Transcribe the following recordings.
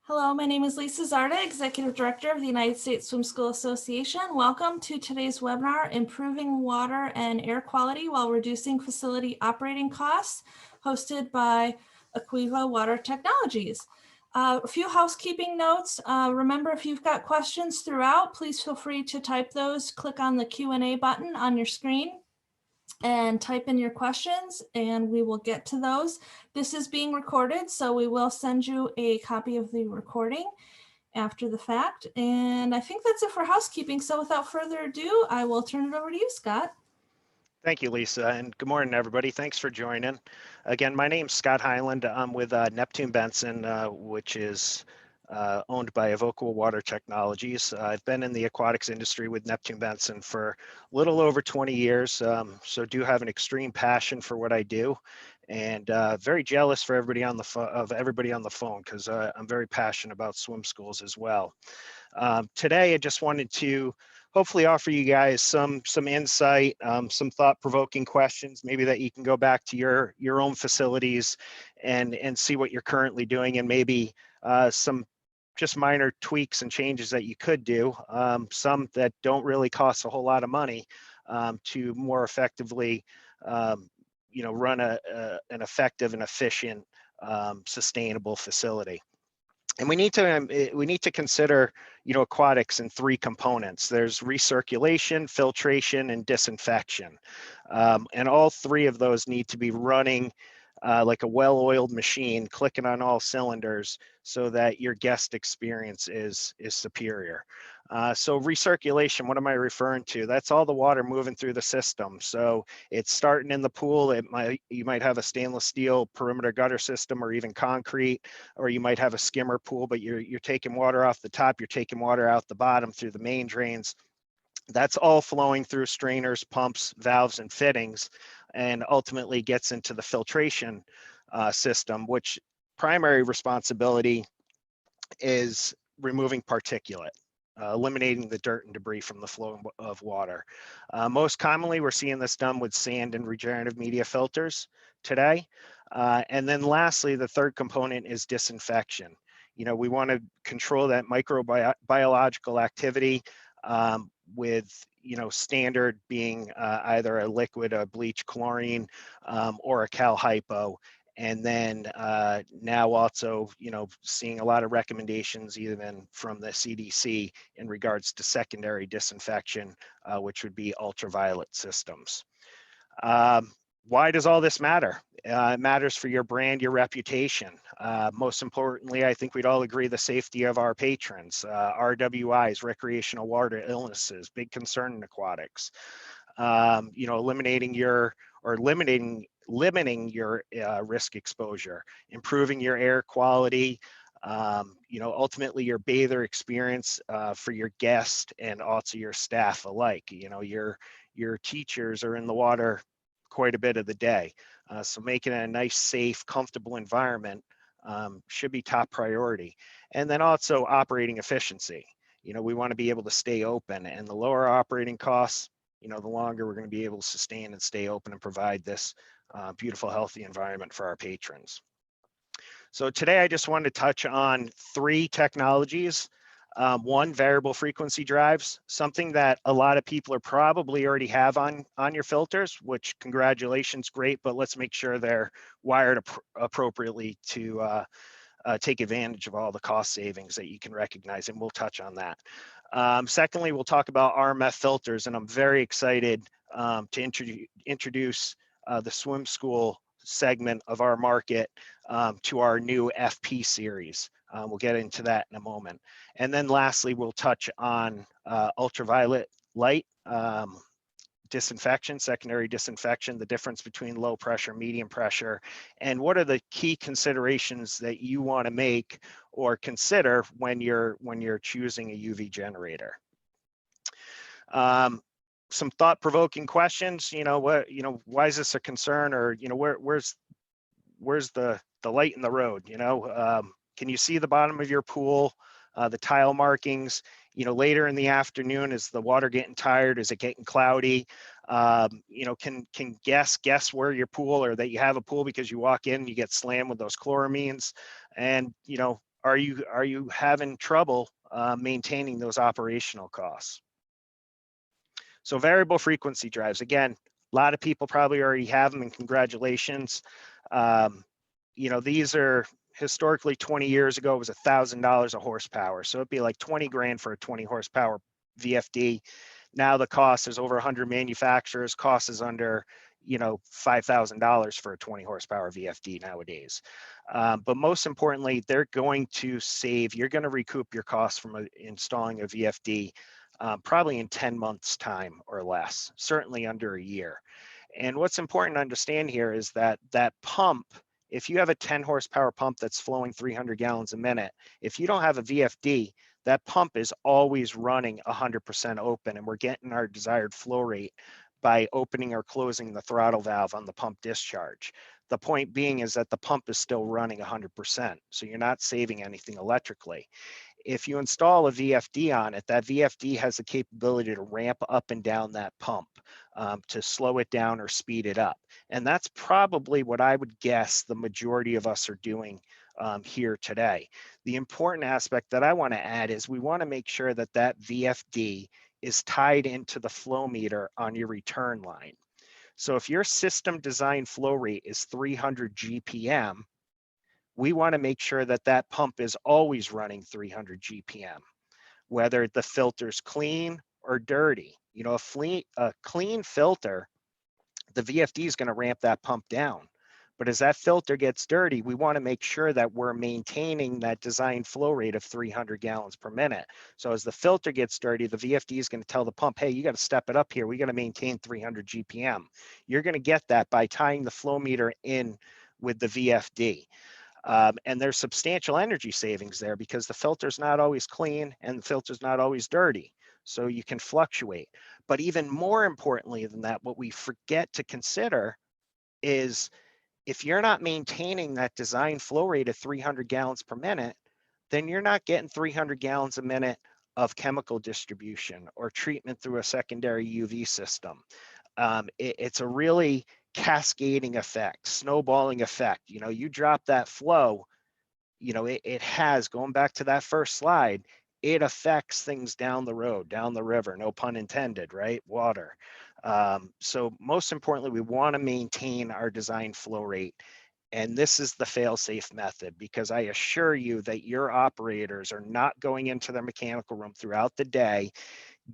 Hello, my name is Lisa Zarda, Executive Director of the United States Swim School Association. Welcome to today's webinar, Improving Water and Air Quality While Reducing Facility Operating Costs, hosted by Aqueva Water Technologies. A few housekeeping notes. Remember, if you've got questions throughout, please feel free to type those. Click on the Q&A button on your screen and type in your questions and we will get to those. This is being recorded, so we will send you a copy of the recording after the fact. And I think that's it for housekeeping. So without further ado, I will turn it over to you, Scott. Thank you, Lisa, and good morning, everybody. Thanks for joining. Again, my name's Scott Hyland. I'm with Neptune Benson, which is owned by Evoqua Water Technologies. I've been in the aquatics industry with Neptune Benson for a little over 20 years, so do have an extreme passion for what I do, and very jealous for everybody on the phone because I'm very passionate about swim schools as well. Today, I just wanted to hopefully offer you guys some insight, some thought-provoking questions, maybe that you can go back to your own facilities and see what you're currently doing, and maybe some just minor tweaks and changes that you could do, some that don't really cost a whole lot of money, to more effectively run an effective and efficient sustainable facility. And we need to consider, aquatics in three components. There's recirculation, filtration, and disinfection. And all three of those need to be running like a well-oiled machine, clicking on all cylinders so that your guest experience is superior. So recirculation, what am I referring to? That's all the water moving through the system. So it's starting in the pool. You might have a stainless steel perimeter gutter system or even concrete, or you might have a skimmer pool, but you're taking water off the top, you're taking water out the bottom through the main drains. That's all flowing through strainers, pumps, valves, and fittings, and ultimately gets into the filtration system, which primary responsibility is removing particulate, eliminating the dirt and debris from the flow of water. Most commonly, we're seeing this done with sand and regenerative media filters today. And then lastly, the third component is disinfection. We want to control that microbiological activity, with standard being either a liquid, a bleach, chlorine, or a cal hypo. And then now also, seeing a lot of recommendations even from the CDC in regards to secondary disinfection, which would be ultraviolet systems. Why does all this matter? It matters for your brand, your reputation. Most importantly, I think we'd all agree the safety of our patrons. RWIs, recreational water illnesses, big concern in aquatics. Limiting your risk exposure, improving your air quality, ultimately your bather experience for your guest and also your staff alike. Your teachers are in the water quite a bit of the day. So making it a nice, safe, comfortable environment should be top priority. And then also operating efficiency. We want to be able to stay open, and the lower operating costs, the longer we're going to be able to sustain and stay open and provide this beautiful, healthy environment for our patrons. So today I just wanted to touch on three technologies. One, variable frequency drives, something that a lot of people are probably already have on your filters, which congratulations, great, but let's make sure they're wired appropriately to take advantage of all the cost savings that you can recognize, and we'll touch on that. Secondly, we'll talk about RMF filters, and I'm very excited to introduce the swim school segment of our market to our new FP series. We'll get into that in a moment. And then lastly, we'll touch on ultraviolet light disinfection, secondary disinfection, the difference between low pressure, medium pressure, and what are the key considerations that you want to make or consider when you're choosing a UV generator. Some thought-provoking questions. Why is this a concern, or where's the light in the road? Can you see the bottom of your pool, the tile markings? Later in the afternoon, is the water getting tired? Is it getting cloudy? Can guess where your pool, or that you have a pool, because you walk in, you get slammed with those chloramines, and are you having trouble maintaining those operational costs? So variable frequency drives, again, a lot of people probably already have them, and congratulations. You know, these are historically 20 years ago, it was $1,000 a horsepower. So it'd be like 20 grand for a 20 horsepower VFD. Now the cost is over 100 manufacturers, cost is under, you know, $5,000 for a 20 horsepower VFD nowadays. But most importantly, they're going to save, you're going to recoup your costs from installing a VFD probably in 10 months time or less, certainly under a year. And what's important to understand here is that that pump, if you have a 10 horsepower pump that's flowing 300 gallons a minute, if you don't have a VFD, that pump is always running 100% open, and we're getting our desired flow rate by opening or closing the throttle valve on the pump discharge. The point being is that the pump is still running 100%, so you're not saving anything electrically. If you install a VFD on it, that VFD has the capability to ramp up and down that pump to slow it down or speed it up. And that's probably what I would guess the majority of us are doing here today. The important aspect that I want to add is we want to make sure that that VFD is tied into the flow meter on your return line. So if your system design flow rate is 300 GPM, we want to make sure that that pump is always running 300 GPM, whether the filter's clean or dirty. You know, a clean filter, the VFD is going to ramp that pump down. But as that filter gets dirty, we want to make sure that we're maintaining that design flow rate of 300 gallons per minute. So as the filter gets dirty, the VFD is going to tell the pump, hey, you got to step it up here. We got to maintain 300 GPM. You're going to get that by tying the flow meter in with the VFD. And there's substantial energy savings there because the filter's not always clean and the filter's not always dirty. So you can fluctuate. But even more importantly than that, what we forget to consider is if you're not maintaining that design flow rate of 300 gallons per minute, then you're not getting 300 gallons a minute of chemical distribution or treatment through a secondary UV system. It's a really cascading effect, snowballing effect. You know, you drop that flow, you know, it has, going back to that first slide, it affects things down the road, down the river, no pun intended, right? Water. So most importantly, we want to maintain our design flow rate. And this is the fail-safe method, because I assure you that your operators are not going into their mechanical room throughout the day,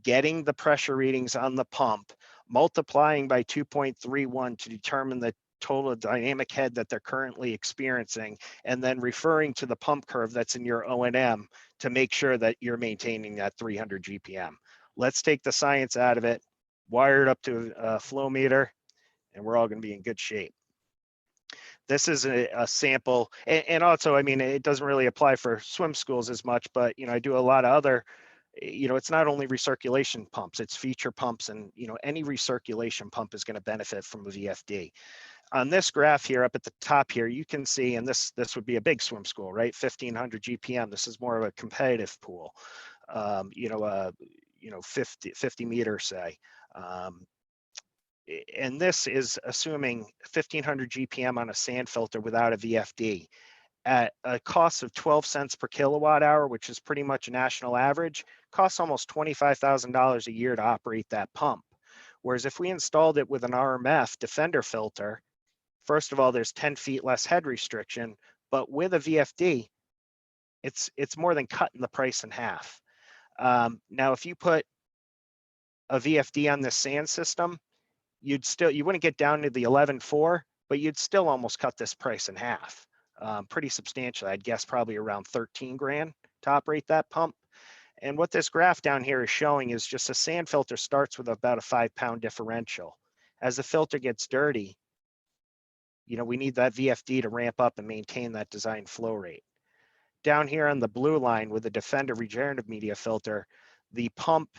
getting the pressure readings on the pump, multiplying by 2.31 to determine the total dynamic head that they're currently experiencing, and then referring to the pump curve that's in your O&M to make sure that you're maintaining that 300 GPM. Let's take the science out of it, wire it up to a flow meter, and we're all going to be in good shape. This is a sample, and also, I mean, it doesn't really apply for swim schools as much, but, you know, I do a lot of other, you know, it's not only recirculation pumps, it's feature pumps, and, you know, any recirculation pump is going to benefit from a VFD. On this graph here up at the top here, you can see, and this would be a big swim school, right? 1500 GPM. This is more of a competitive pool, you know, 50 meters, say. And this is assuming 1500 GPM on a sand filter without a VFD at a cost of 12 cents per kilowatt hour, which is pretty much a national average. Costs almost $25,000 a year to operate that pump. Whereas if we installed it with an RMF Defender filter, first of all, there's 10 feet less head restriction, but with a VFD, it's more than cutting the price in half. Now, if you put a VFD on this sand system, you wouldn't get down to the 11.4, but you'd still almost cut this price in half. Pretty substantially. I'd guess probably around 13 grand to operate that pump. And what this graph down here is showing is just a sand filter starts with about a 5-pound differential. As the filter gets dirty, you know, we need that VFD to ramp up and maintain that design flow rate. Down here on the blue line with the Defender regenerative media filter, the pump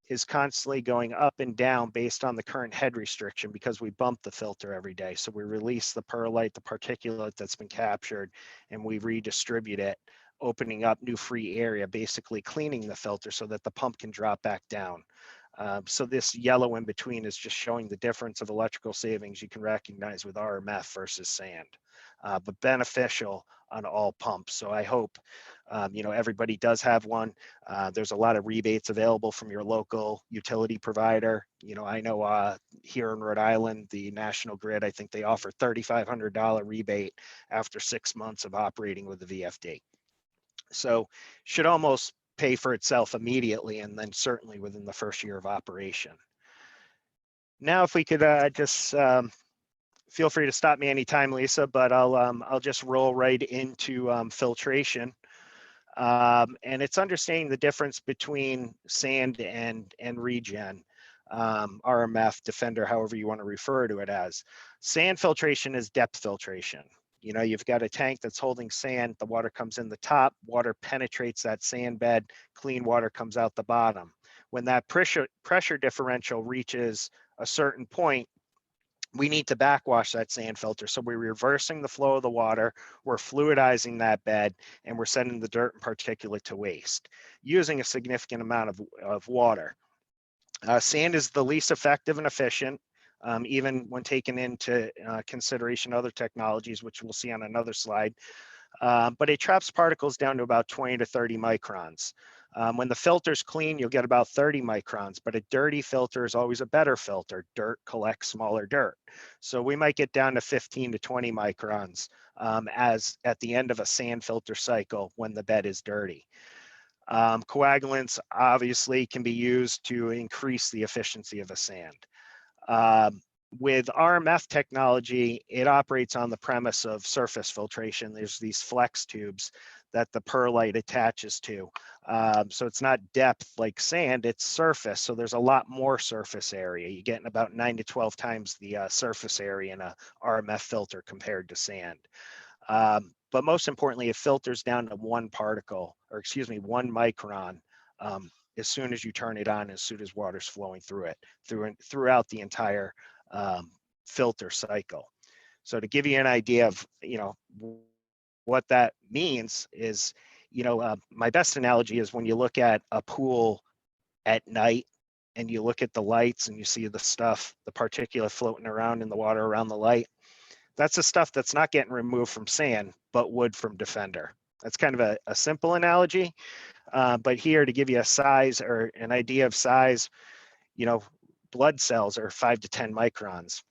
is constantly going up and down based on the current head restriction because we bump the filter every day. So we release the perlite, the particulate that's been captured, and we redistribute it, opening up new free area, basically cleaning the filter so that the pump can drop back down. So this yellow in between is just showing the difference of electrical savings you can recognize with RMF versus sand, but beneficial all pumps. So I hope everybody does have one. There's a lot of rebates available from your local utility provider. I know here in Rhode Island, the National Grid, I think they offer $3,500 rebate after 6 months of operating with the VFD. So should almost pay for itself immediately, and then certainly within the first year of operation. Now, if we could just feel free to stop me anytime, Lisa, but I'll just roll right into filtration. And it's understanding the difference between sand and regen, RMF, Defender, however you want to refer to it as. Sand filtration is depth filtration. You've got a tank that's holding sand, the water comes in the top, water penetrates that sand bed, clean water comes out the bottom. When that pressure differential reaches a certain point, we need to backwash that sand filter. So we're reversing the flow of the water, we're fluidizing that bed, and we're sending the dirt and particulate to waste, using a significant amount of water. Sand is the least effective and efficient, even when taken into consideration other technologies, which we'll see on another slide. But it traps particles down to about 20 to 30 microns. When the filter's clean, you'll get about 30 microns, but a dirty filter is always a better filter. Dirt collects smaller dirt. So we might get down to 15 to 20 microns as at the end of a sand filter cycle when the bed is dirty. Coagulants obviously can be used to increase the efficiency of a sand. With RMF technology, it operates on the premise of surface filtration. There's these flex tubes that the perlite attaches to. So it's not depth like sand, it's surface. So there's a lot more surface area. You're getting about 9 to 12 times the surface area in a RMF filter compared to sand. But most importantly, it filters down to one micron as soon as you turn it on, as soon as water's flowing through it, throughout the entire filter cycle. So to give you an idea of, what that means is, my best analogy is when you look at a pool at night and you look at the lights and you see the stuff, the particulate floating around in the water around the light. That's the stuff that's not getting removed from sand, but wood from Defender. That's kind of a simple analogy. But here, to give you a size or an idea of size, blood cells are 5 to 10 microns.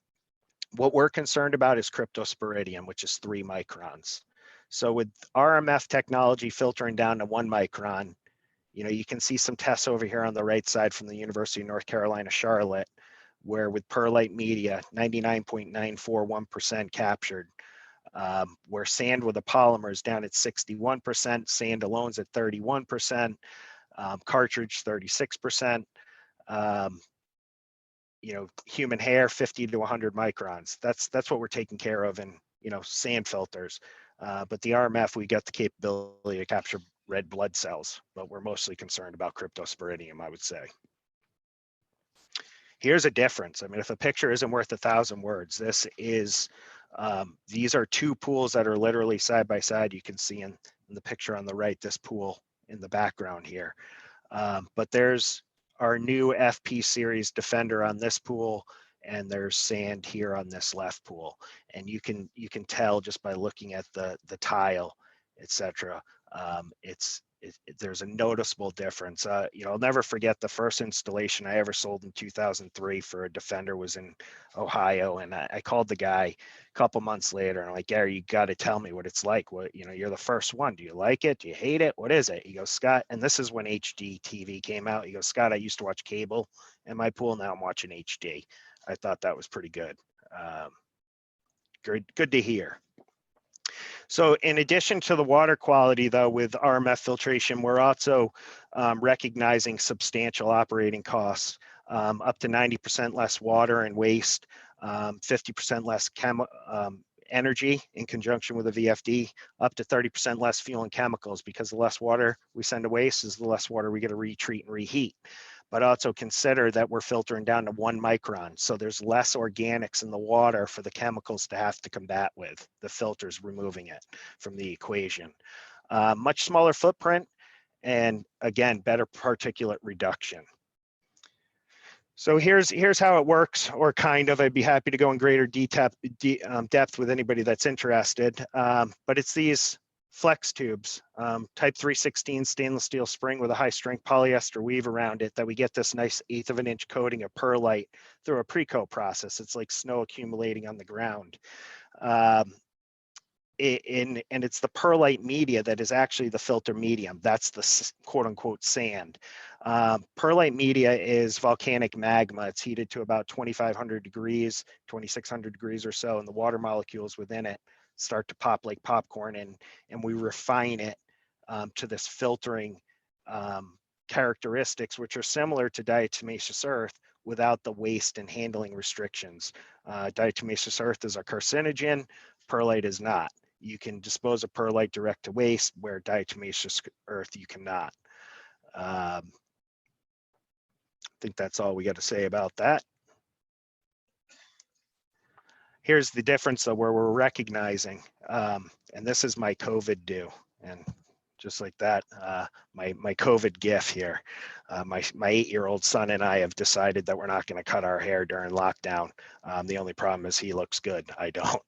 What we're concerned about is cryptosporidium, which is 3 microns. So with RMF technology filtering down to 1 micron, you can see some tests over here on the right side from the University of North Carolina, Charlotte, where with perlite media, 99.941% captured, where sand with a polymer is down at 61%, sand alone is at 31%, cartridge 36%, human hair 50 to 100 microns. That's what we're taking care of in sand filters. But the RMF, we got the capability to capture red blood cells, but we're mostly concerned about cryptosporidium, I would say. Here's a difference. I mean, if a picture isn't worth 1,000 words, this is, these are two pools that are literally side by side. You can see in the picture on the right, this pool in the background here. But there's our new FP series Defender on this pool, and there's sand here on this left pool. And you can tell just by looking at the tile, etc. There's a noticeable difference. I'll never forget the first installation I ever sold in 2003 for a Defender was in Ohio, and I called the guy a couple months later, and I'm like, Gary, you got to tell me what it's like. What, you're the first one. Do you like it? Do you hate it? What is it? He goes, Scott, and this is when HD TV came out. He goes, Scott, I used to watch cable in my pool. Now I'm watching HD. I thought that was pretty good. Good to hear. So in addition to the water quality, though, with RMF filtration, we're also recognizing substantial operating costs, up to 90% less water and waste, 50% less energy in conjunction with a VFD, up to 30% less fuel and chemicals, because the less water we send to waste is the less water we get to retreat and reheat. But also consider that we're filtering down to 1 micron. So there's less organics in the water for the chemicals to have to combat with. The filter's removing it from the equation. Much smaller footprint, and again, better particulate reduction. So here's how it works, or kind of. I'd be happy to go in greater depth with anybody that's interested. But it's these flex tubes, type 316 stainless steel spring with a high strength polyester weave around it, that we get this nice 1/8 of an inch coating of perlite through a pre-coat process. It's like snow accumulating on the ground. And it's the perlite media that is actually the filter medium. That's the quote unquote sand. Perlite media is volcanic magma. It's heated to about 2,500 degrees, 2,600 degrees or so, and the water molecules within it start to pop like popcorn, and we refine it to this filtering characteristics, which are similar to diatomaceous earth without the waste and handling restrictions. Diatomaceous earth is a carcinogen, perlite is not. You can dispose of perlite direct to waste, where diatomaceous earth you cannot. I think that's all we got to say about that. Here's the difference though, where we're recognizing, and this is my COVID due, and just like that, my COVID gif here. My 8-year-old son and I have decided that we're not going to cut our hair during lockdown. The only problem is he looks good, I don't.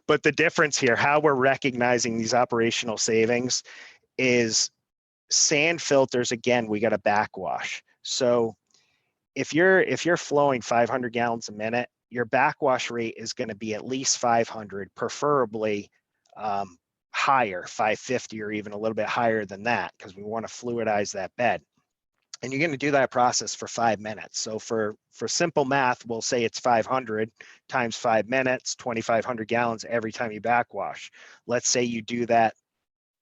But the difference here, how we're recognizing these operational savings, is sand filters. Again, we got a backwash. So if you're flowing 500 gallons a minute, your backwash rate is going to be at least 500, preferably higher, 550, or even a little bit higher than that, because we want to fluidize that bed. And you're going to do that process for 5 minutes. So for simple math, we'll say it's 500 times 5 minutes, 2,500 gallons every time you backwash. Let's say you do that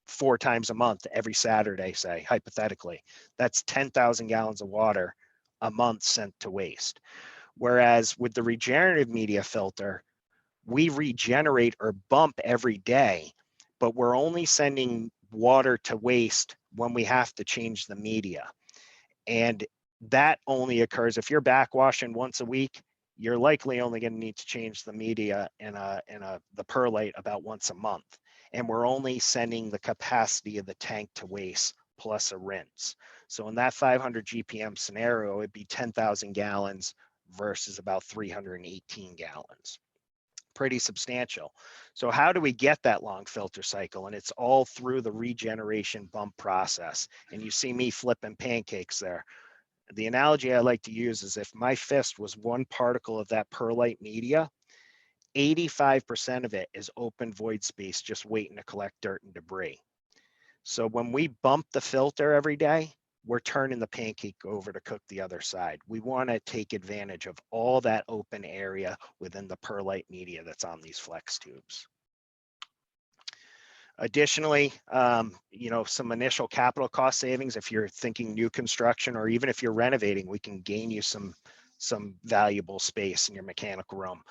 4 times a month, every Saturday, say, hypothetically. That's 10,000 gallons of water a month sent to waste. Whereas with the regenerative media filter, we regenerate or bump every day, but we're only sending water to waste when we have to change the media. And that only occurs if you're backwashing once a week. You're likely only going to need to change the media in the perlite about once a month. And we're only sending the capacity of the tank to waste plus a rinse. So in that 500 GPM scenario, it'd be 10,000 gallons versus about 318 gallons. Pretty substantial. So how do we get that long filter cycle? And it's all through the regeneration bump process. And you see me flipping pancakes there. The analogy I like to use is, if my fist was one particle of that perlite media, 85% of it is open void space just waiting to collect dirt and debris. So when we bump the filter every day, we're turning the pancake over to cook the other side. We want to take advantage of all that open area within the perlite media that's on these flex tubes. Additionally, some initial capital cost savings. If you're thinking new construction, or even if you're renovating, we can gain you some valuable space in your mechanical room.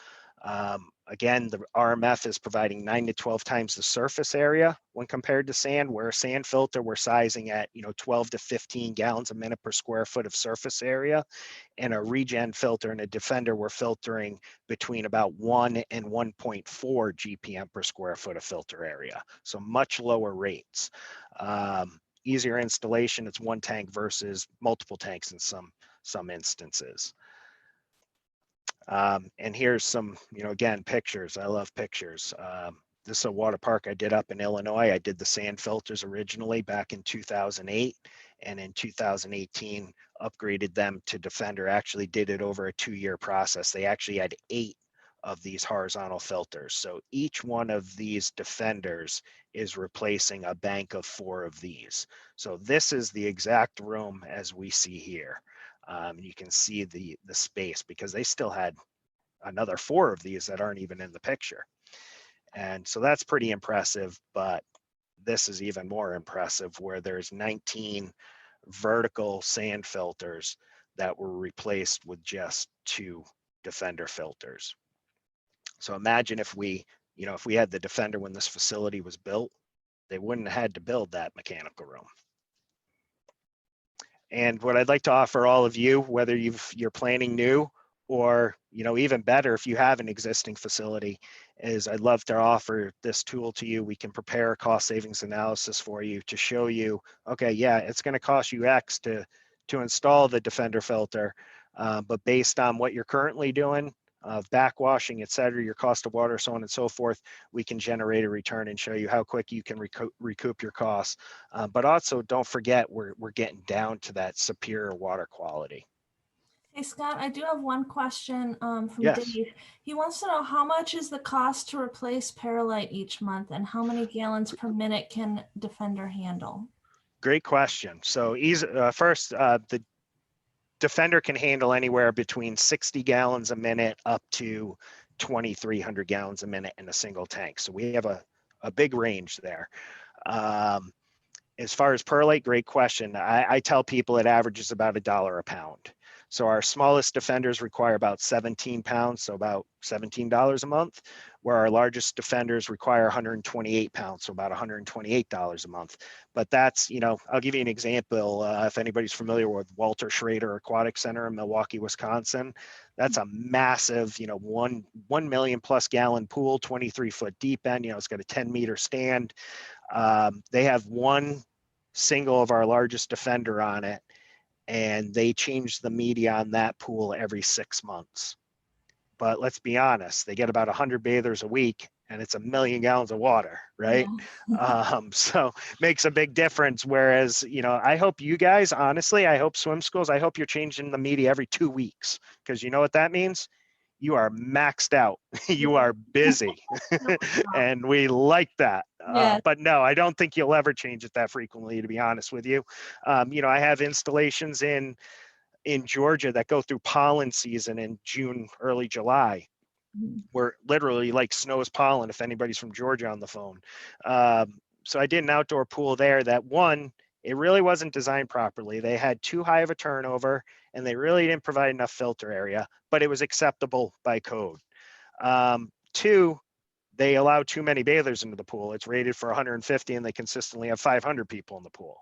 Again, the RMF is providing 9 to 12 times the surface area when compared to sand, where a sand filter we're sizing at 12 to 15 gallons a minute per square foot of surface area, and a regen filter and a Defender we're filtering between about 1 and 1.4 GPM per square foot of filter area. So much lower rates. Easier installation. It's one tank versus multiple tanks in some instances. And here's some, again, pictures. I love pictures. This is a water park I did up in Illinois. I did the sand filters originally back in 2008, and in 2018 upgraded them to Defender. Actually did it over a 2-year process. They actually had 8 of these horizontal filters. So each one of these Defenders is replacing a bank of 4 of these. So this is the exact room as we see here. You can see the space, because they still had another 4 of these that aren't even in the picture. And so that's pretty impressive, but this is even more impressive, where there's 19 vertical sand filters that were replaced with just 2 Defender filters. So imagine if we had the Defender when this facility was built, they wouldn't have had to build that mechanical room. And what I'd like to offer all of you, whether you're planning new, or even better, if you have an existing facility, is I'd love to offer this tool to you. We can prepare a cost savings analysis for you to show you, okay, yeah, it's going to cost you X to install the Defender filter, but based on what you're currently doing, backwashing, et cetera, your cost of water, so on and so forth, we can generate a return and show you how quick you can recoup your costs. But also don't forget, we're getting down to that superior water quality. Hey, Scott, I do have one question from Yes. Dave. He wants to know how much is the cost to replace Paralite each month and how many gallons per minute can Defender handle? Great question. So first, the Defender can handle anywhere between 60 gallons a minute up to 2,300 gallons a minute in a single tank. So we have a big range there. As far as perlite, great question. I tell people it averages about $1 a pound. So our smallest Defenders require about 17 pounds, so about $17 a month, where our largest Defenders require 128 pounds, so about $128 a month. But that's, I'll give you an example. If anybody's familiar with Walter Schrader Aquatic Center in Milwaukee, Wisconsin, that's a massive, 1 million plus gallon pool, 23-foot deep end. It's got a 10-meter stand. They have one single of our largest Defender on it, and they change the media on that pool every 6 months. But let's be honest, they get about 100 bathers a week, and it's 1 million gallons of water, right? Yeah. So makes a big difference. Whereas, I hope you guys, honestly, I hope swim schools, I hope you're changing the media every 2 weeks, because you know what that means? You are maxed out. You are busy. And we like that. Yeah. But no, I don't think you'll ever change it that frequently, to be honest with you. I have installations in Georgia that go through pollen season in June, early July, where literally like snow is pollen, if anybody's from Georgia on the phone. So I did an outdoor pool there that it really wasn't designed properly. They had too high of a turnover and they really didn't provide enough filter area, but it was acceptable by code. 2, they allow too many bathers into the pool. It's rated for 150 and they consistently have 500 people in the pool.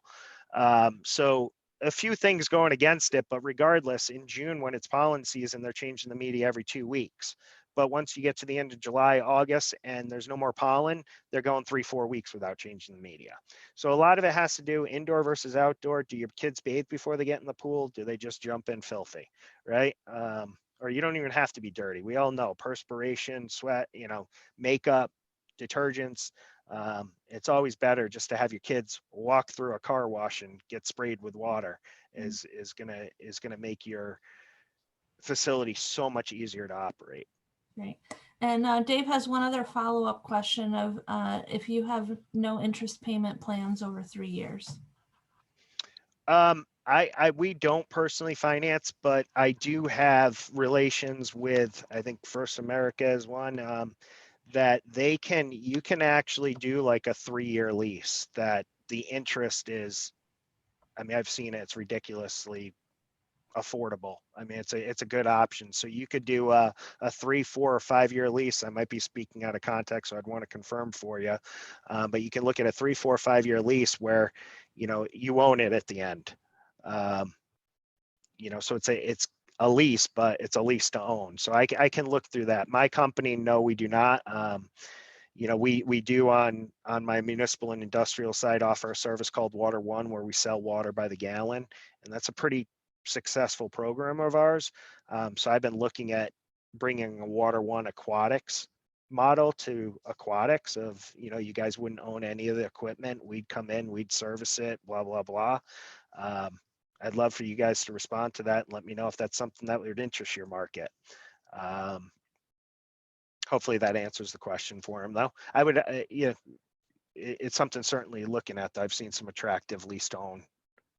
So a few things going against it, but regardless, in June when it's pollen season, they're changing the media every 2 weeks. But once you get to the end of July, August, and there's no more pollen, they're going 3-4 weeks without changing the media. So a lot of it has to do indoor versus outdoor. Do your kids bathe before they get in the pool? Do they just jump in filthy, right? Or you don't even have to be dirty. We all know perspiration, sweat, makeup, detergents. It's always better just to have your kids walk through a car wash and get sprayed with water is gonna make your facility so much easier to operate. Great. And Dave has one other follow-up question of if you have no interest payment plans over 3 years. We don't personally finance, but I do have relations with, I think First America is one, that you can actually do like a 3-year lease that the interest is, I've seen it, it's ridiculously affordable. It's a good option. So you could do a 3, 4, or 5-year lease. I might be speaking out of context, so I'd want to confirm for you. But you can look at a 3, 4, 5-year lease where, you own it at the end. So it's a lease, but it's a lease to own. So I can look through that. My company, no, we do not. We do on my municipal and industrial side offer a service called Water One, where we sell water by the gallon, and that's a pretty successful program of ours. So I've been looking at bringing a Water One aquatics model to aquatics of, you guys wouldn't own any of the equipment. We'd come in, we'd service it, blah, blah, blah. I'd love for you guys to respond to that and let me know if that's something that would interest your market. Hopefully that answers the question for him, though. I would, it's something certainly looking at. I've seen some attractive lease to own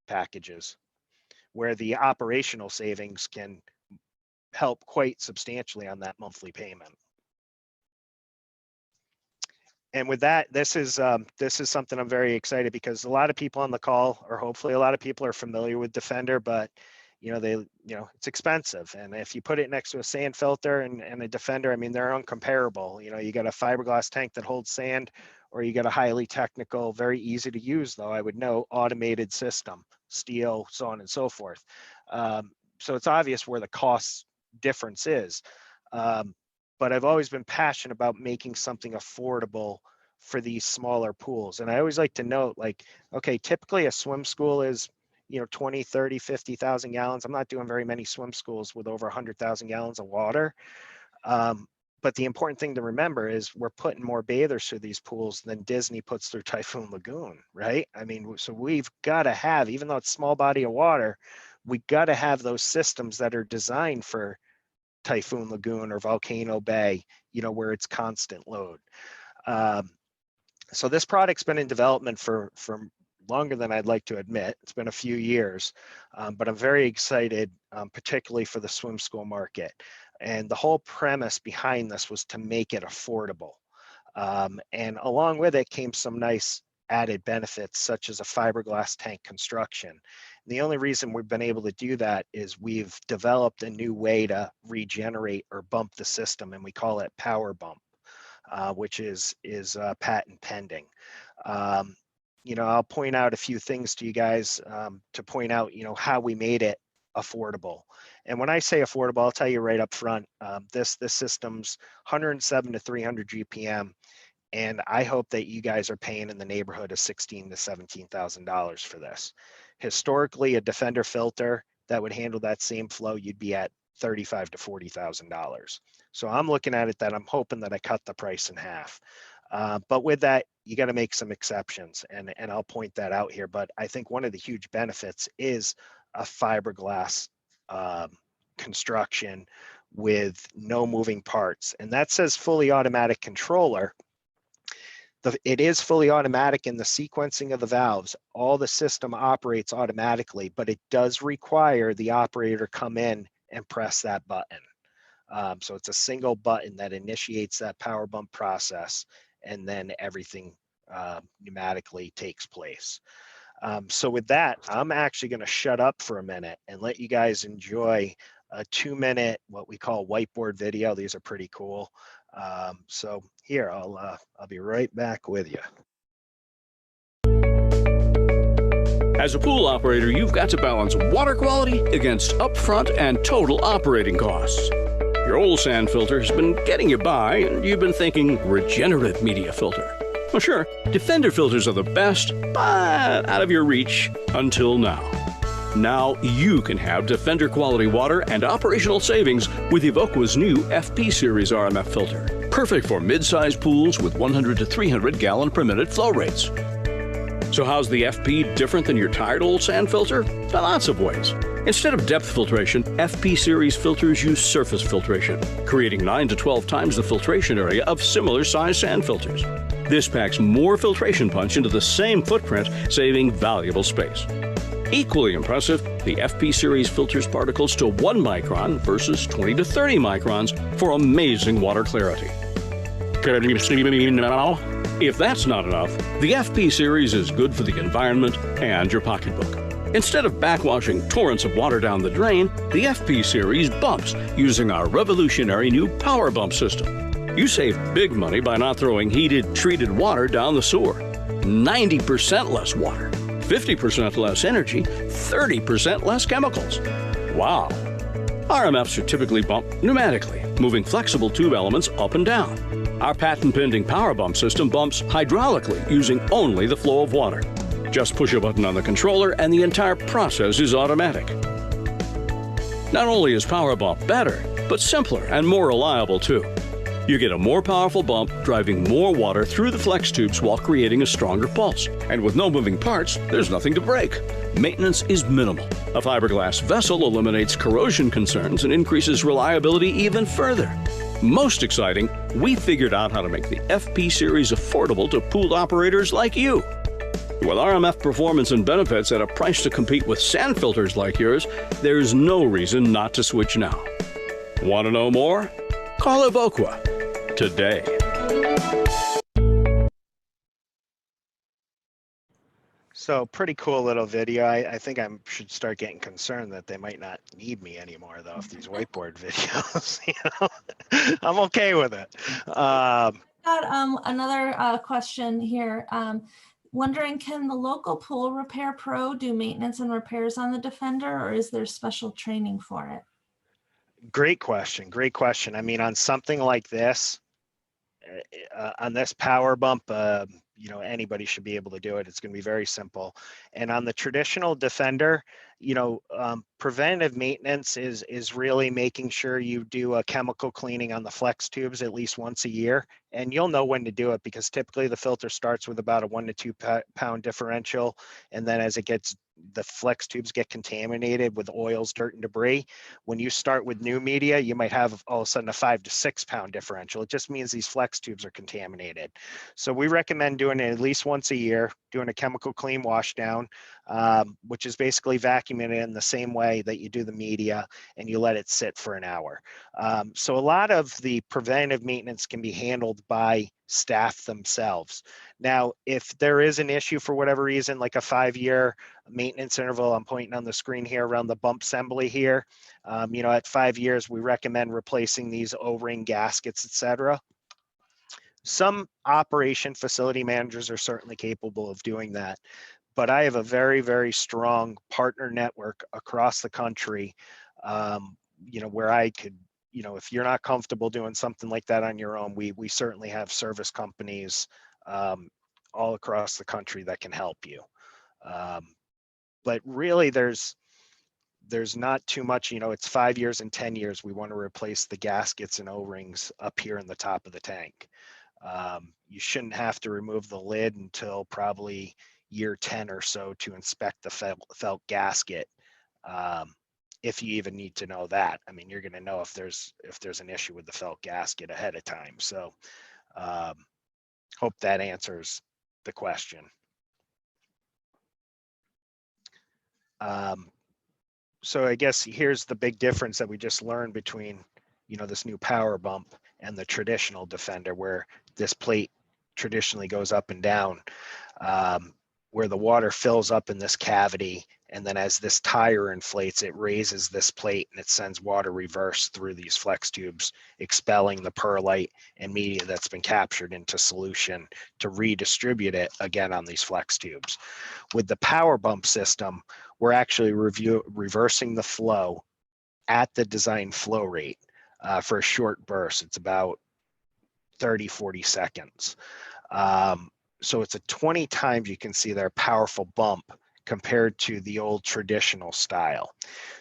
packages where the operational savings can help quite substantially on that monthly payment. And with that, this is something I'm very excited, because a lot of people on the call, or hopefully a lot of people, are familiar with Defender, but it's expensive. And if you put it next to a sand filter and a Defender, they're uncomparable. You got a fiberglass tank that holds sand, or you got a highly technical, very easy to use, though I would know, automated system, steel, so on and so forth. So it's obvious where the cost difference is. But I've always been passionate about making something affordable for these smaller pools. And I always like to note, like, okay, typically a swim school is, 20, 30, 50,000 gallons. I'm not doing very many swim schools with over 100,000 gallons of water. But the important thing to remember is we're putting more bathers through these pools than Disney puts through Typhoon Lagoon, right? I mean, so we've got to have, even though it's small body of water, we got to have those systems that are designed for Typhoon Lagoon or Volcano Bay, you know, where it's constant load. So this product's been in development for longer than I'd like to admit. It's been a few years, but I'm very excited, particularly for the swim school market. And the whole premise behind this was to make it affordable. And along with it came some nice added benefits, such as a fiberglass tank construction. And the only reason we've been able to do that is we've developed a new way to regenerate or bump the system, and we call it Power Bump, which is patent pending. You know, I'll point out a few things to you guys to point out, you know, how we made it affordable. And when I say affordable, I'll tell you right up front, this system's 107 to 300 GPM, and I hope that you guys are paying in the neighborhood of $16,000 to $17,000 for this. Historically, a Defender filter that would handle that same flow, you'd be at $35,000 to $40,000. So I'm looking at it that I'm hoping that I cut the price in half. But with that, you got to make some exceptions, and I'll point that out here. But I think one of the huge benefits is a fiberglass construction with no moving parts. And that says fully automatic controller. It is fully automatic in the sequencing of the valves. All the system operates automatically, but it does require the operator to come in and press that button. So it's a single button that initiates that power bump process, and then everything pneumatically takes place. So with that, I'm actually going to shut up for a minute and let you guys enjoy a 2-minute, what we call whiteboard video. These are pretty cool. So here, I'll be right back with you. As a pool operator, you've got to balance water quality against upfront and total operating costs. Your old sand filter has been getting you by, and you've been thinking regenerative media filter. Well, sure, Defender filters are the best, but out of your reach until now. Now you can have Defender quality water and operational savings with Evoqua's new FP Series RMF filter. Perfect for mid-sized pools with 100 to 300 gallon per minute flow rates. So how's the FP different than your tired old sand filter? In lots of ways. Instead of depth filtration, FP Series filters use surface filtration, creating 9 to 12 times the filtration area of similar sized sand filters. This packs more filtration punch into the same footprint, saving valuable space. Equally impressive, the FP Series filters particles to 1 micron versus 20 to 30 microns for amazing water clarity. If that's not enough, the FP Series is good for the environment and your pocketbook. Instead of backwashing torrents of water down the drain, the FP Series bumps using our revolutionary new Power Bump system. You save big money by not throwing heated, treated water down the sewer. 90% less water, 50% less energy, 30% less chemicals. Wow! RMFs are typically bumped pneumatically, moving flexible tube elements up and down. Our patent-pending Power Bump system bumps hydraulically using only the flow of water. Just push a button on the controller and the entire process is automatic. Not only is Power Bump better, but simpler and more reliable too. You get a more powerful bump, driving more water through the flex tubes while creating a stronger pulse. And with no moving parts, there's nothing to break. Maintenance is minimal. A fiberglass vessel eliminates corrosion concerns and increases reliability even further. Most exciting, we figured out how to make the FP Series affordable to pool operators like you. With RMF performance and benefits at a price to compete with sand filters like yours, there's no reason not to switch now. Want to know more? Call Evoqua today. So pretty cool little video. I think I should start getting concerned that they might not need me anymore though, if these whiteboard videos, you know, I'm okay with it. Got another question here. Wondering, can the local pool repair pro do maintenance and repairs on the Defender, or is there special training for it? Great question. Great question. I mean, on something like this, on this Power Bump, you know, anybody should be able to do it. It's going to be very simple. And on the traditional Defender, you know, Preventive maintenance is really making sure you do a chemical cleaning on the flex tubes at least once a year. And you'll know when to do it because typically the filter starts with about a 1 to 2 pound differential. And then as the flex tubes get contaminated with oils, dirt, and debris. When you start with new media, you might have all of a sudden a 5 to 6 pound differential. It just means these flex tubes are contaminated. So we recommend doing it at least once a year, doing a chemical clean wash down, which is basically vacuuming it in the same way that you do the media, and you let it sit for an hour. So a lot of the preventative maintenance can be handled by staff themselves. Now, if there is an issue for whatever reason, like a 5-year maintenance interval, I'm pointing on the screen here around the bump assembly here, at 5 years, we recommend replacing these O-ring gaskets, etc. Some operation facility managers are certainly capable of doing that, but I have a very, very strong partner network across the country, where I could, if you're not comfortable doing something like that on your own, we certainly have service companies all across the country that can help you. But really, there's not too much, it's 5 years and 10 years. We want to replace the gaskets and O-rings up here in the top of the tank. You shouldn't have to remove the lid until probably year 10 or so to inspect the felt gasket. If you even need to know that. I mean, you're going to know if there's an issue with the felt gasket ahead of time. So hope that answers the question. So I guess here's the big difference that we just learned between, this new power bump and the traditional Defender, where this plate traditionally goes up and down, where the water fills up in this cavity. And then as this tire inflates, it raises this plate and it sends water reverse through these flex tubes, expelling the perlite and media that's been captured into solution to redistribute it again on these flex tubes. With the power bump system, we're actually reversing the flow at the design flow rate for a short burst. It's about 30, 40 seconds. So it's a 20 times, you can see there, powerful bump compared to the old traditional style.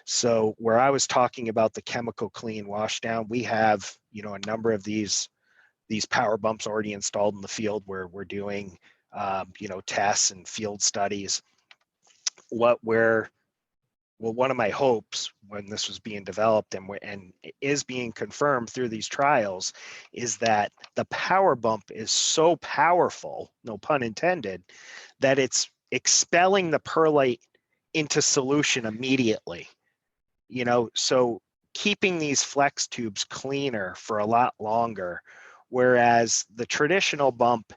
So where I was talking about the chemical clean wash down, we have, a number of these power bumps already installed in the field where we're doing, tests and field studies. One of my hopes when this was being developed and is being confirmed through these trials is that the power bump is so powerful, no pun intended, that it's expelling the perlite into solution immediately. So keeping these flex tubes cleaner for a lot longer, whereas the traditional bump,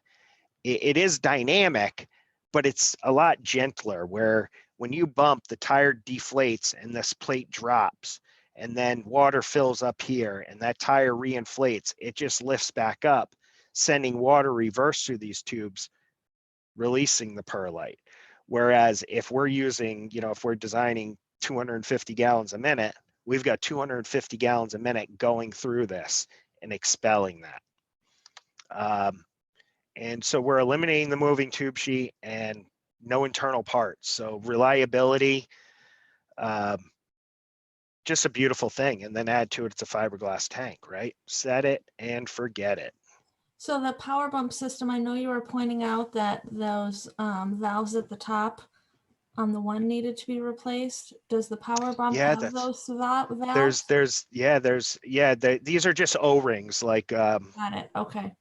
it is dynamic, but it's a lot gentler, where when you bump, the tire deflates and this plate drops, and then water fills up here and that tire reinflates. It just lifts back up, sending water reverse through these tubes, releasing the perlite. Whereas if we're using, if we're designing 250 gallons a minute, we've got 250 gallons a minute going through this and expelling that. And so we're eliminating the moving tube sheet and no internal parts. So reliability, just a beautiful thing. And then add to it, it's a fiberglass tank, right? Set it and forget it. So the power bump system, I know you were pointing out that those valves at the top on the one needed to be replaced. Does the power bump have those valves? These are just O-rings, like Got it. Okay.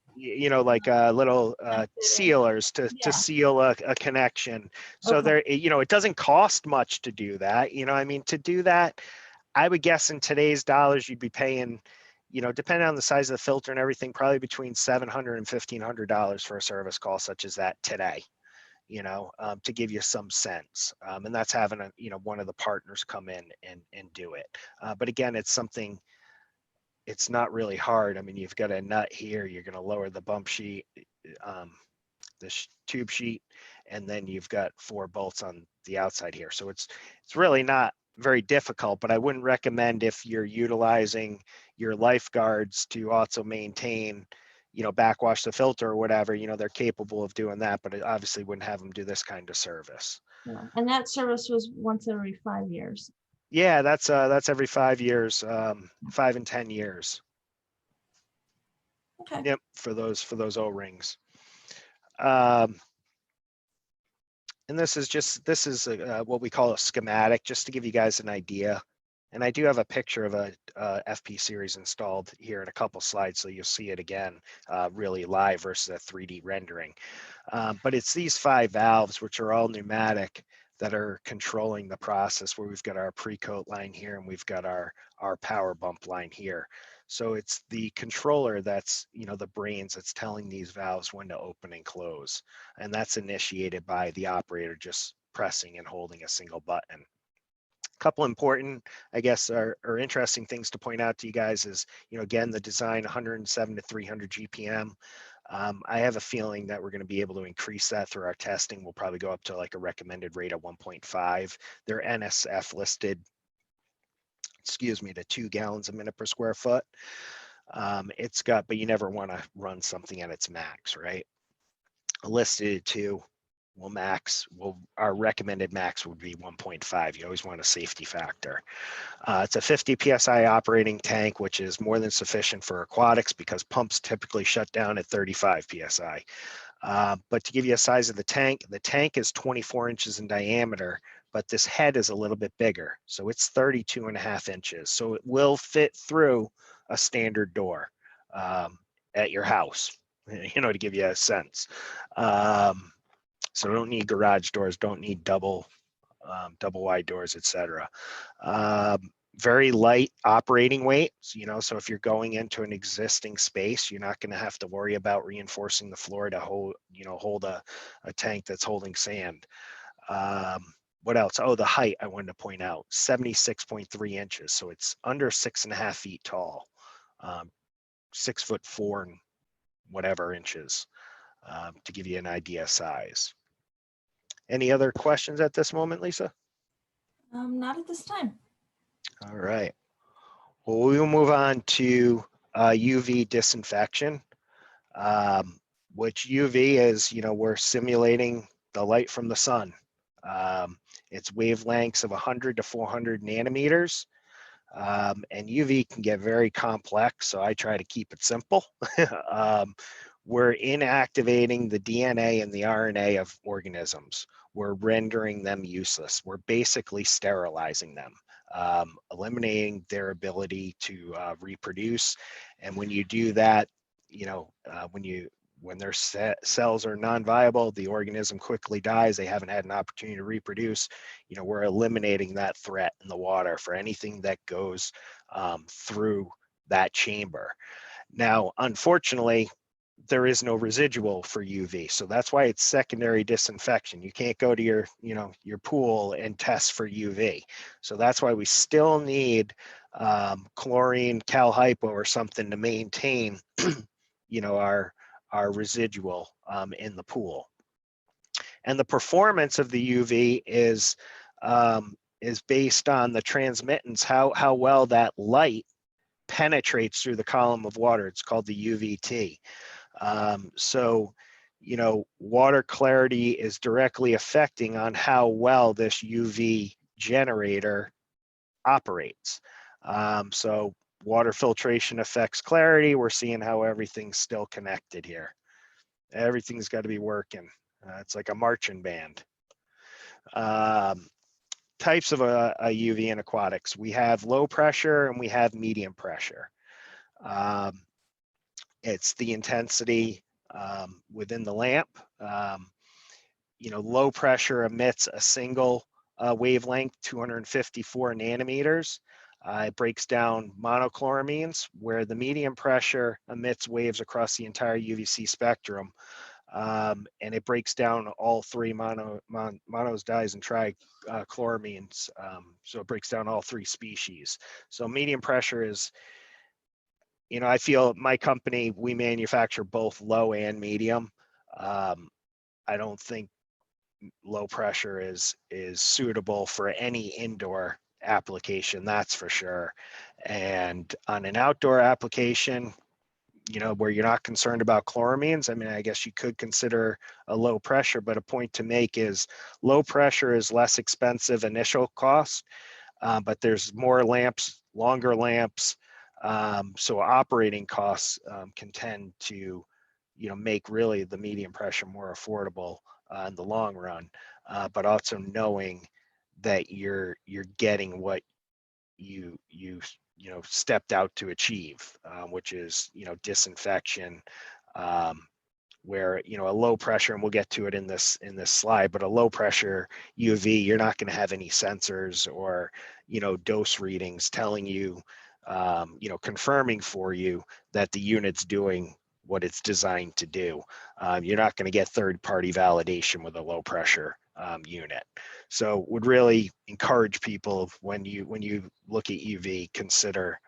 like little sealers to seal a connection. So there, it doesn't cost much to do that. To do that, I would guess in today's dollars, you'd be paying, depending on the size of the filter and everything, probably between $700 and $1,500 for a service call such as that today, to give you some sense. And that's having one of the partners come in and do it. But again, it's something, it's not really hard. I mean, you've got a nut here, you're going to lower the bump sheet, this tube sheet, and then you've got 4 bolts on the outside here. So it's really not very difficult, but I wouldn't recommend if you're utilizing your lifeguards to also maintain, backwash the filter or whatever, they're capable of doing that, but it obviously wouldn't have them do this kind of service. Yeah. And that service was once every 5 years. Yeah, that's every 5 years, 5 and 10 years. Okay. Yep, for those O-rings. And this is what we call a schematic, just to give you guys an idea. And I do have a picture of a FP series installed here in a couple slides, so you'll see it again, really live versus a 3D rendering. But it's these 5 valves, which are all pneumatic, that are controlling the process, where we've got our pre-coat line here and we've got our power bump line here. So it's the controller that's, the brains that's telling these valves when to open and close. And that's initiated by the operator just pressing and holding a single button. A couple important, I guess, are interesting things to point out to you guys is, again, the design 107 to 300 GPM. I have a feeling that we're going to be able to increase that through our testing. We'll probably go up to like a recommended rate of 1.5. They're NSF listed, to 2 gallons a minute per square foot. It's got, but you never want to run something at its max, right? Listed at 2. Our recommended max would be 1.5. You always want a safety factor. It's a 50 PSI operating tank, which is more than sufficient for aquatics because pumps typically shut down at 35 PSI. But to give you a size of the tank is 24 inches in diameter, but this head is a little bit bigger. So it's 32.5 inches. So it will fit through a standard door at your house, to give you a sense. So don't need garage doors, don't need double wide doors, etc. Very light operating weight, so if you're going into an existing space, you're not going to have to worry about reinforcing the floor to hold a tank that's holding sand. What else? Oh, the height I wanted to point out, 76.3 inches. So it's under 6.5 feet tall, 6'4" and whatever inches, to give you an idea of size. Any other questions at this moment, Lisa? Not at this time. All right. Well, we will move on to UV disinfection, which UV is, we're simulating the light from the sun. It's wavelengths of 100 to 400 nanometers. And UV can get very complex, so I try to keep it simple. We're inactivating the DNA and the RNA of organisms. We're rendering them useless. We're basically sterilizing them, eliminating their ability to reproduce. And when you do that, when their cells are non-viable, the organism quickly dies. They haven't had an opportunity to reproduce. We're eliminating that threat in the water for anything that goes through that chamber. Now, unfortunately, there is no residual for UV. So that's why it's secondary disinfection. You can't go to your pool and test for UV. So that's why we still need chlorine, cal hypo or something to maintain, our residual in the pool. And the performance of the UV is based on the transmittance, how well that light penetrates through the column of water. It's called the UVT. So, water clarity is directly affecting on how well this UV generator operates. So water filtration affects clarity. We're seeing how everything's still connected here. Everything's got to be working. It's like a marching band. Types of a UV in aquatics. We have low pressure and we have medium pressure. It's the intensity within the lamp. Low pressure emits a single wavelength, 254 nanometers. It breaks down monochloramines, where the medium pressure emits waves across the entire UVC spectrum. And it breaks down all 3 monos, dis, and trichloramines. So it breaks down all 3 species. So medium pressure is, I feel my company, we manufacture both low and medium. I don't think low pressure is suitable for any indoor application, that's for sure. And on an outdoor application, where you're not concerned about chloramines, I guess you could consider a low pressure, but a point to make is low pressure is less expensive initial cost. but there's more lamps, longer lamps. So operating costs can tend to, make really the medium pressure more affordable in the long run, but also knowing that you're getting what you stepped out to achieve, which is disinfection, where a low pressure, and we'll get to it in this slide, but a low pressure UV, you're not going to have any sensors or dose readings telling you, confirming for you that the unit's doing what it's designed to do. You're not going to get third-party validation with a low pressure unit. So would really encourage people, when you look at UV, consider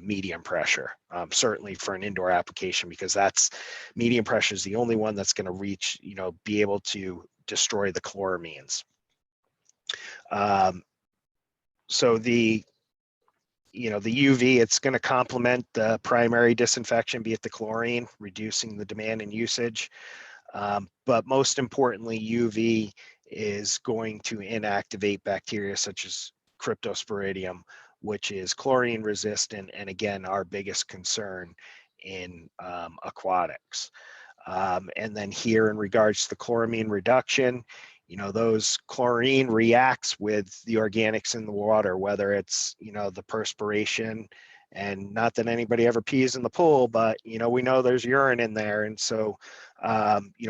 medium pressure, certainly for an indoor application, because that's medium pressure is the only one that's going to reach, be able to destroy the chloramines. So the UV, it's going to complement the primary disinfection, be it the chlorine, reducing the demand and usage. But most importantly, UV is going to inactivate bacteria such as Cryptosporidium, which is chlorine resistant, and again, our biggest concern in aquatics. And then here, in regards to the chloramine reduction, those chlorine reacts with the organics in the water, whether it's, the perspiration, and not that anybody ever pees in the pool, but, we know there's urine in there. And so,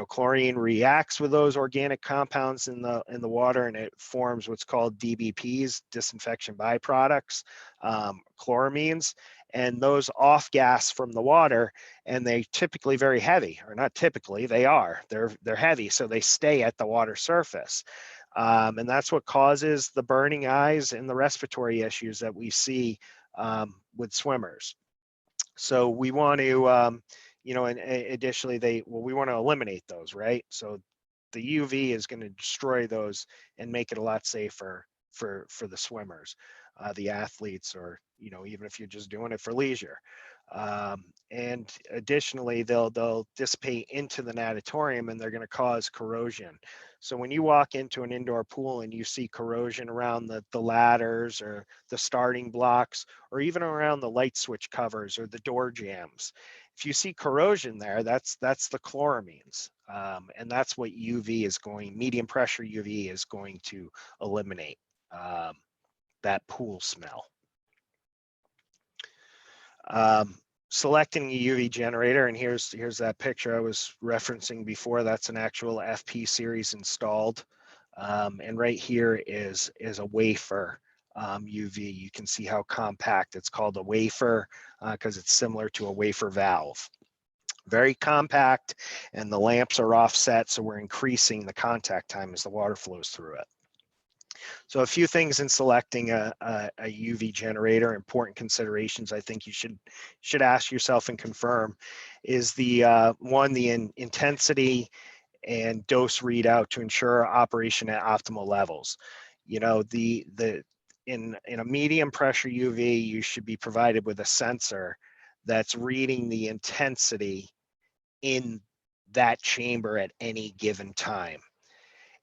chlorine reacts with those organic compounds in the water, and it forms what's called DBPs, disinfection byproducts, chloramines, and those off gas from the water, and they typically very heavy, or not typically, they're heavy, so they stay at the water surface. And that's what causes the burning eyes and the respiratory issues that we see with swimmers. So we want to, and additionally, we want to eliminate those, right? So the UV is going to destroy those and make it a lot safer for the swimmers, the athletes, or even if you're just doing it for leisure. And additionally, they'll dissipate into the natatorium, and they're going to cause corrosion. So when you walk into an indoor pool and you see corrosion around the ladders or the starting blocks, or even around the light switch covers or the door jambs, if you see corrosion there, that's the chloramines, and that's what medium pressure UV is going to eliminate, that pool smell. Selecting a UV generator, and here's that picture I was referencing before. That's an actual FP series installed, and right here is a wafer UV. You can see how compact. It's called a wafer because it's similar to a wafer valve. Very compact, and the lamps are offset, so we're increasing the contact time as the water flows through it. So a few things in selecting a UV generator, important considerations I think you should ask yourself and confirm, is the intensity and dose readout to ensure operation at optimal levels. In a medium pressure UV, you should be provided with a sensor that's reading the intensity in that chamber at any given time.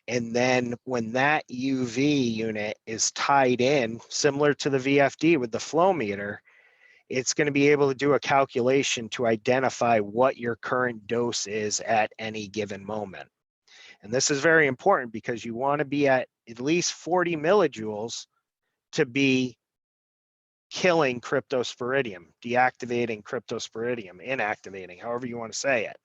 And then when that UV unit is tied in, similar to the VFD with the flow meter, it's going to be able to do a calculation to identify what your current dose is at any given moment. And this is very important because you want to be at least 40 millijoules to be killing Cryptosporidium, deactivating Cryptosporidium, inactivating, however you want to say it.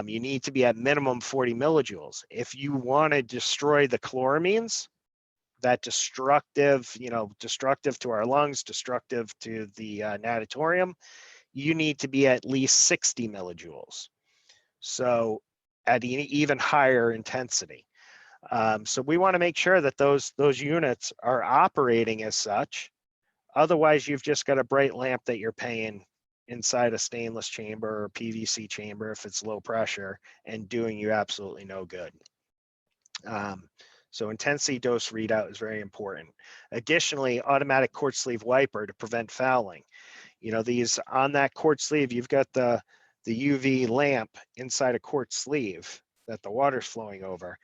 You need to be at minimum 40 millijoules. If you want to destroy the chloramines, that destructive to our lungs, destructive to the natatorium, you need to be at least 60 millijoules. So at an even higher intensity. So we want to make sure that those units are operating as such. Otherwise, you've just got a bright lamp that you're paying inside a stainless chamber or PVC chamber if it's low pressure, and doing you absolutely no good. So intensity dose readout is very important. Additionally, automatic quart sleeve wiper to prevent fouling. These on that quart sleeve, you've got the UV lamp inside a quart sleeve that the water's flowing over.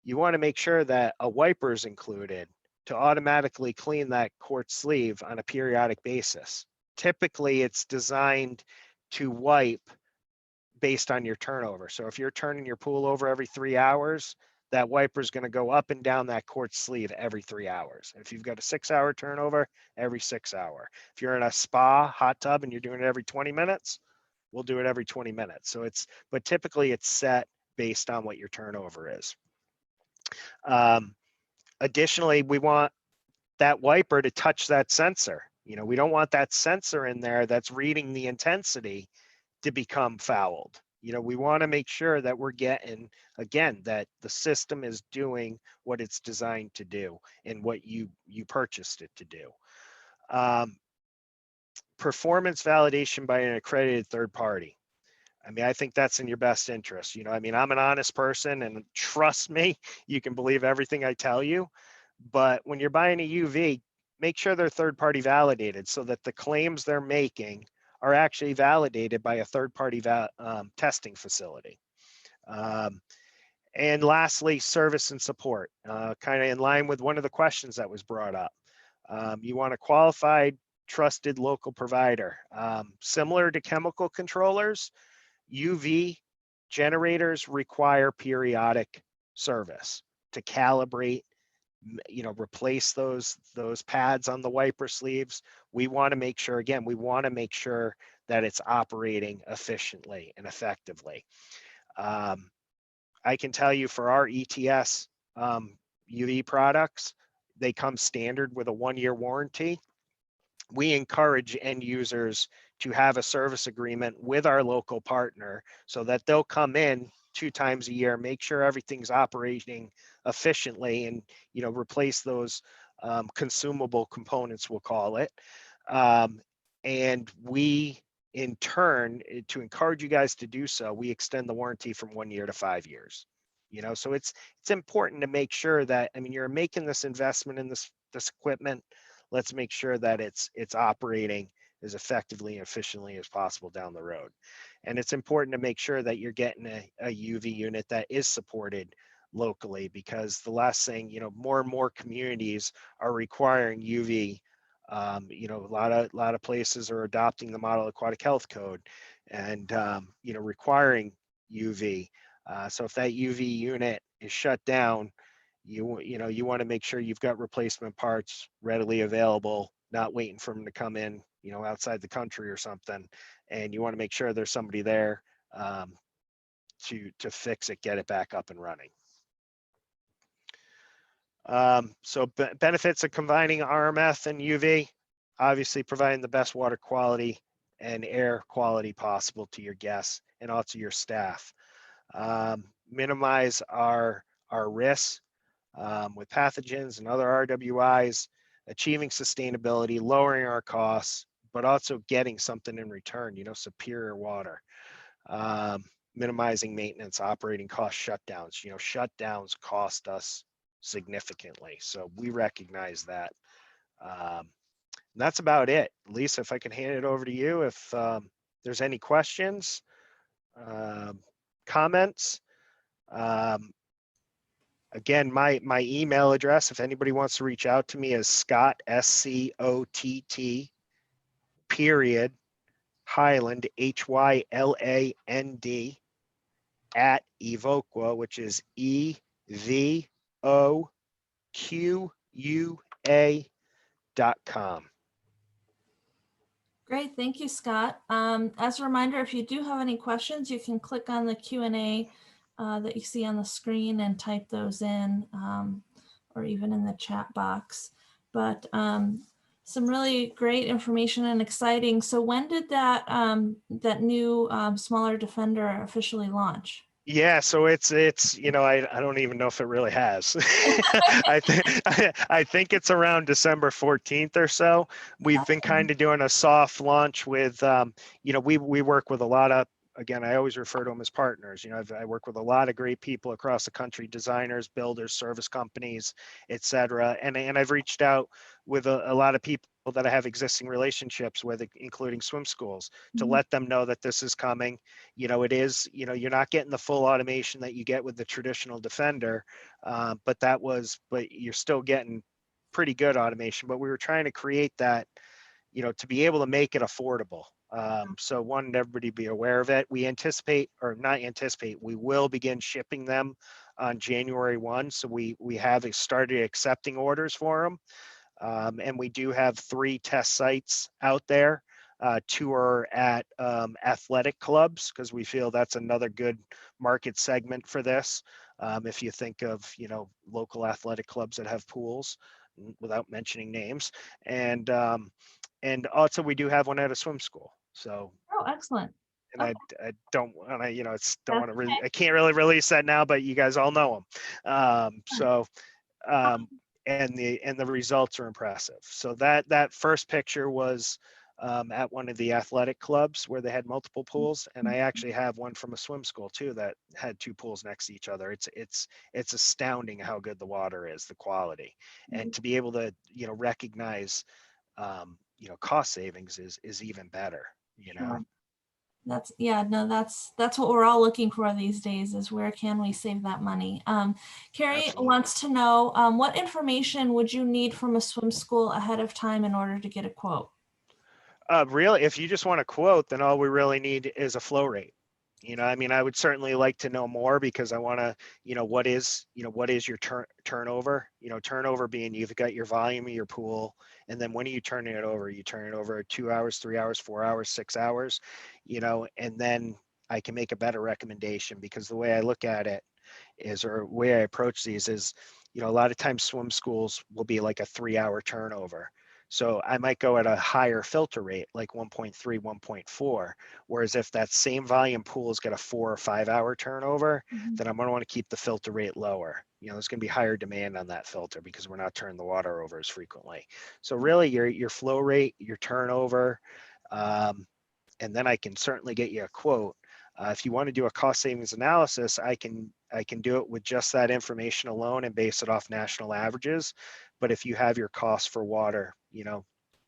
You want to make sure that a wiper is included to automatically clean that quart sleeve on a periodic basis. Typically, it's designed to wipe based on your turnover. So if you're turning your pool over every 3 hours, that wiper is going to go up and down that quart sleeve every 3 hours. If you've got a 6-hour turnover, every 6 hour. If you're in a spa hot tub and you're doing it every 20 minutes, we'll do it every 20 minutes. So but typically it's set based on what your turnover is. Additionally, we want that wiper to touch that sensor. We don't want that sensor in there that's reading the intensity to become fouled. We want to make sure that we're getting, again, that the system is doing what it's designed to do and what you purchased it to do. Performance validation by an accredited third party. I think that's in your best interest. I'm an honest person, and trust me, you can believe everything I tell you. But when you're buying a UV, make sure they're third party validated so that the claims they're making are actually validated by a third-party testing facility. And lastly, service and support, kind of in line with one of the questions that was brought up. You want a qualified, trusted local provider. Similar to chemical controllers, UV generators require periodic service to calibrate, replace those pads on the wiper sleeves. We want to make sure, again, that it's operating efficiently and effectively. I can tell you for our ETS UV products, they come standard with a 1-year warranty. We encourage end users to have a service agreement with our local partner so that they'll come in 2 times a year, make sure everything's operating efficiently, and replace those consumable components, we'll call it. And we, in turn, to encourage you guys to do so, we extend the warranty from 1 year to 5 years. So it's important to make sure that, you're making this investment in this equipment. Let's make sure that it's operating as effectively and efficiently as possible down the road. And it's important to make sure that you're getting a UV unit that is supported locally, because the last thing, more and more communities are requiring UV. A lot of places are adopting the Model Aquatic Health Code and, requiring UV. So if that UV unit is shut down, you want to make sure you've got replacement parts readily available, not waiting for them to come in, outside the country or something. And you want to make sure there's somebody there to fix it, get it back up and running. So benefits of combining RMF and UV, obviously providing the best water quality and air quality possible to your guests and also your staff. Minimize our risks with pathogens and other RWIs, achieving sustainability, lowering our costs, but also getting something in return, superior water. Minimizing maintenance, operating cost, shutdowns. Shutdowns cost us significantly, so we recognize that. That's about it. Lisa, if I can hand it over to you, if there's any questions, comments. Again, my email address, if anybody wants to reach out to me, is Scott, SCOTT, period, Hyland, HYLAND, at Evoqua, which is EVOQUA.com. Great, thank you, Scott. As a reminder, if you do have any questions, you can click on the Q&A that you see on the screen and type those in, or even in the chat box. But some really great information and exciting. So when did that that new smaller Defender officially launch? Yeah, so it's I don't even know if it really has. I think it's around December 14th or so. We've been kind of doing a soft launch with we work with a lot of, again, I always refer to them as partners. I work with a lot of great people across the country, designers, builders, service companies, etc. And I've reached out with a lot of people that I have existing relationships with, including swim schools, to let them know that this is coming. It is, you're not getting the full automation that you get with the traditional Defender, but you're still getting pretty good automation, but we were trying to create that, you know, to be able to make it affordable. So wanted everybody to be aware of it. We anticipate, or not anticipate, we will begin shipping them on January 1. So we have started accepting orders for them. And we do have 3 test sites out there. 2 are at athletic clubs, because we feel that's another good market segment for this. If you think of, you know, local athletic clubs that have pools, without mentioning names, and also we do have one at a swim school. So, Oh, excellent. and Okay. I don't want to, you know, don't That's want to really, okay. I can't really release that now, but you guys all know them. And the results are impressive. So that first picture was at one of the athletic clubs where they had multiple pools, and I actually have one from a swim school too that had 2 pools next to each other. It's astounding how good the water is, the quality, and to be able to, you know, recognize you know, cost savings is even better, you know. Sure. Yeah, no, that's what we're all looking for these days, is where can we save that money? Carrie Absolutely. wants to know, what information would you need from a swim school ahead of time in order to get a quote? Really, if you just want a quote, then all we really need is a flow rate. You know, I mean, I would certainly like to know more, because I want to, you know, what is your turnover? You know, turnover being you've got your volume of your pool, and then when are you turning it over? You turn it over 2 hours, 3 hours, 4 hours, 6 hours, you know, and then I can make a better recommendation, because the way I look at it is, or way I approach these is, you know, a lot of times swim schools will be like a 3-hour turnover. So I might go at a higher filter rate, like 1.3, 1.4. Whereas if that same volume pool has got a 4 or 5 hour turnover, then I'm going to want to keep the filter rate lower. You know, there's going to be higher demand on that filter because we're not turning the water over as frequently. So really your flow rate, your turnover, and then I can certainly get you a quote. If you want to do a cost savings analysis, I can do it with just that information alone and base it off national averages. But if you have your cost for water, you know,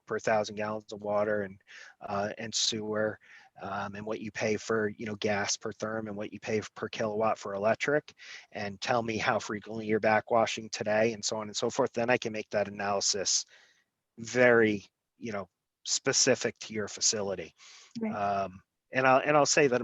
per 1,000 gallons of water, and sewer, and what you pay for, you know, gas per therm, and what you pay per kilowatt for electric, and tell me how frequently you're backwashing today, and so on and so forth, then I can make that analysis very, you know, specific to your facility. Right. And I'll say that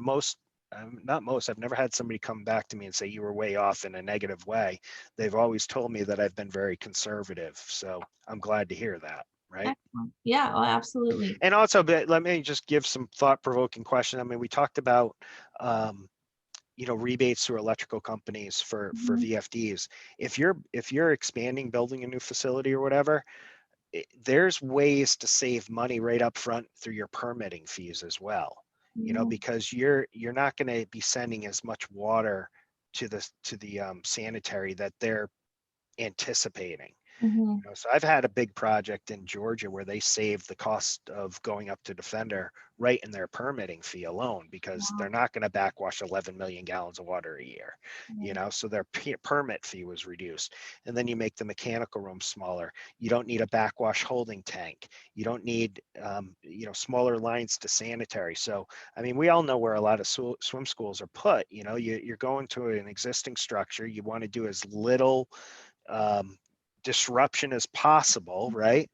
not most, I've never had somebody come back to me and say you were way off in a negative way. They've always told me that I've been very conservative. So I'm glad to hear that. Right. Excellent. Yeah, oh, absolutely. And also, but let me just give some thought-provoking questions. I mean, we talked about, you know, rebates through electrical companies for VFDs. If you're expanding, building a new facility or whatever, there's ways to save money right up front through your permitting fees as well. You know, because you're not going to be sending as much water to the sanitary that they're anticipating. You know, so I've had a big project in Georgia where they saved the cost of going up to Defender right in their permitting fee alone, because they're not going to backwash 11 million gallons of water a year, you know, so their permit fee was reduced. And then you make the mechanical room smaller. You don't need a backwash holding tank. You don't need, you know, smaller lines to sanitary. So, I mean, we all know where a lot of swim schools are put. You know, you're going to an existing structure. You want to do as little disruption as possible, right?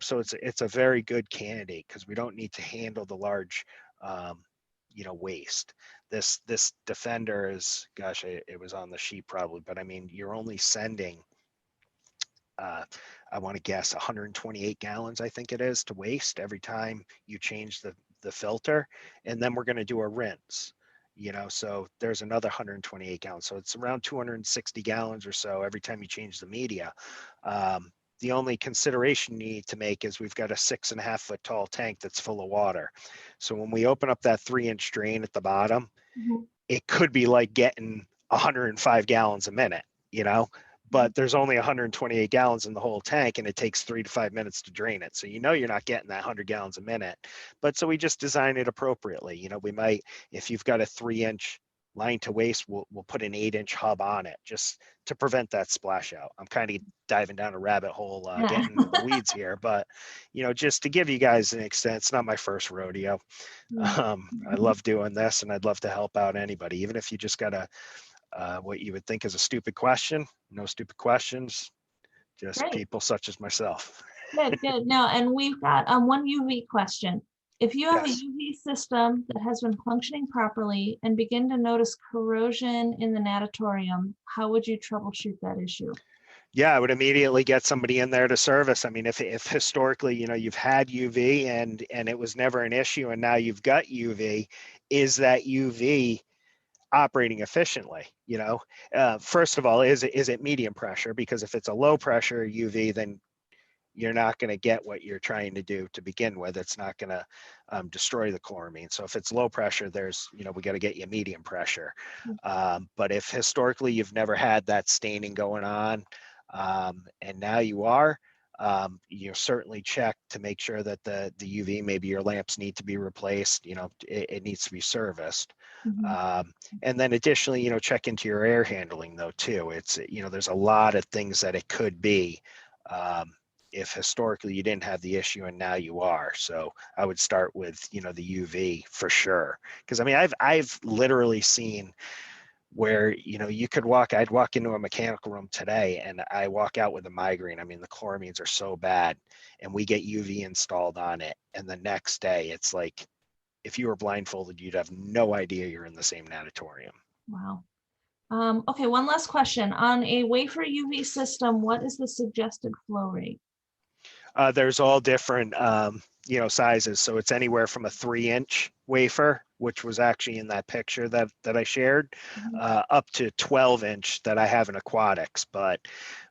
So it's a very good candidate, because we don't need to handle the large, you know, waste. This Defender is, gosh, it was on the sheet probably, but I mean, you're only sending, I want to guess 128 gallons, I think it is, to waste every time you change the filter, and then we're going to do a rinse. You know, so there's another 128 gallons. So it's around 260 gallons or so every time you change the media. The only consideration you need to make is we've got a 6.5 foot tall tank that's full of water. So when we open up that 3-inch drain at the bottom, it could be like getting 105 gallons a minute, you know, but there's only 128 gallons in the whole tank, and it takes 3 to 5 minutes to drain it. So, you know, you're not getting that 100 gallons a minute, but so we just design it appropriately. You know, we might, if you've got a 3-inch line to waste, we'll put an 8-inch hub on it just to prevent that splash out. I'm kind of diving down a rabbit hole, getting into the weeds here, but, you know, just to give you guys an extent, it's not my first rodeo. I love doing this, and I'd love to help out anybody, even if you just got a, what you would think is a stupid question. No stupid questions. just Great. people such as myself. Good, good. No, and we've got one UV question. If you have a Yes. UV system that has been functioning properly and begin to notice corrosion in the natatorium, how would you troubleshoot that issue? Yeah, I would immediately get somebody in there to service. I mean, if historically, you've had UV and it was never an issue, and now you've got UV, is that UV operating efficiently? First of all, is it medium pressure? Because if it's a low pressure UV, then you're not going to get what you're trying to do to begin with. It's not going to destroy the chloramine. So if it's low pressure, we got to get you medium pressure. But if historically you've never had that staining going on, and now you are, certainly check to make sure that the UV, maybe your lamps need to be replaced. It needs to be serviced. And then additionally, check into your air handling though too. It's, there's a lot of things that it could be. If historically you didn't have the issue and now you are. So I would start with, the UV for sure. Because I mean, I've literally seen where, I'd walk into a mechanical room today and I walk out with a migraine. I mean, the chloramines are so bad, and we get UV installed on it. And the next day it's like, if you were blindfolded, you'd have no idea you're in the same natatorium. Wow. Okay, one last question. On a wafer UV system, what is the suggested flow rate? There's all different, sizes. So it's anywhere from a 3-inch wafer, which was actually in that picture that I shared, up to 12-inch that I have in aquatics. But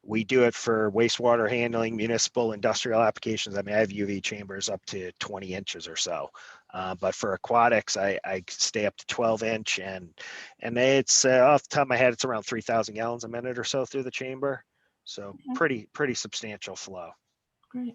we do it for wastewater handling, municipal, industrial applications. I mean, I have UV chambers up to 20 inches or so. But for aquatics, I stay up to 12-inch, and it's off the top of my head, it's around 3,000 gallons a minute or so through the chamber. So pretty substantial flow. Great.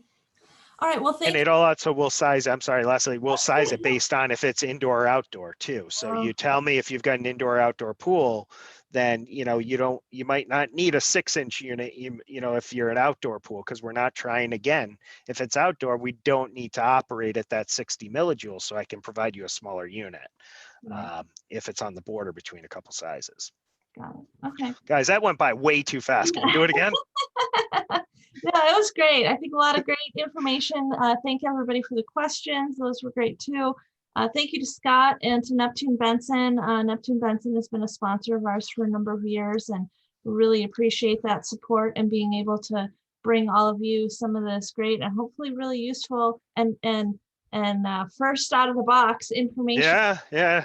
All right. Well, And it also will size, I'm sorry, lastly, we'll size it based on if it's indoor or outdoor too. So you tell me if you've got an indoor or outdoor pool, then, you might not need a 6-inch unit, if you're an outdoor pool, because we're not trying, again, if it's outdoor, we don't need to operate at that 60 millijoules. So I can provide you a smaller unit if it's on the border between a couple sizes. Got it. Okay. Guys, that went by way too fast. Can we do it again? Yeah, it was great. I think a lot of great information. Thank everybody for the questions. Those were great too. Thank you to Scott and to Neptune Benson. Neptune Benson has been a sponsor of ours for a number of years, and really appreciate that support and being able to bring all of you some of this great and hopefully really useful and first out of the box information. Yeah.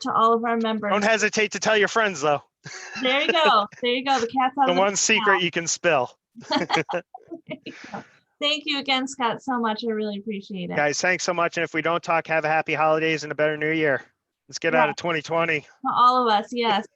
To all of our members. Don't hesitate to tell your friends though. There you go. There you go. The cat's out The of the one secret you can spill. Thank you again, Scott, so much. I really appreciate it. Guys, thanks so much. And if we don't talk, have a happy holidays and a better new year. Let's get out of 2020. To all of us, yes.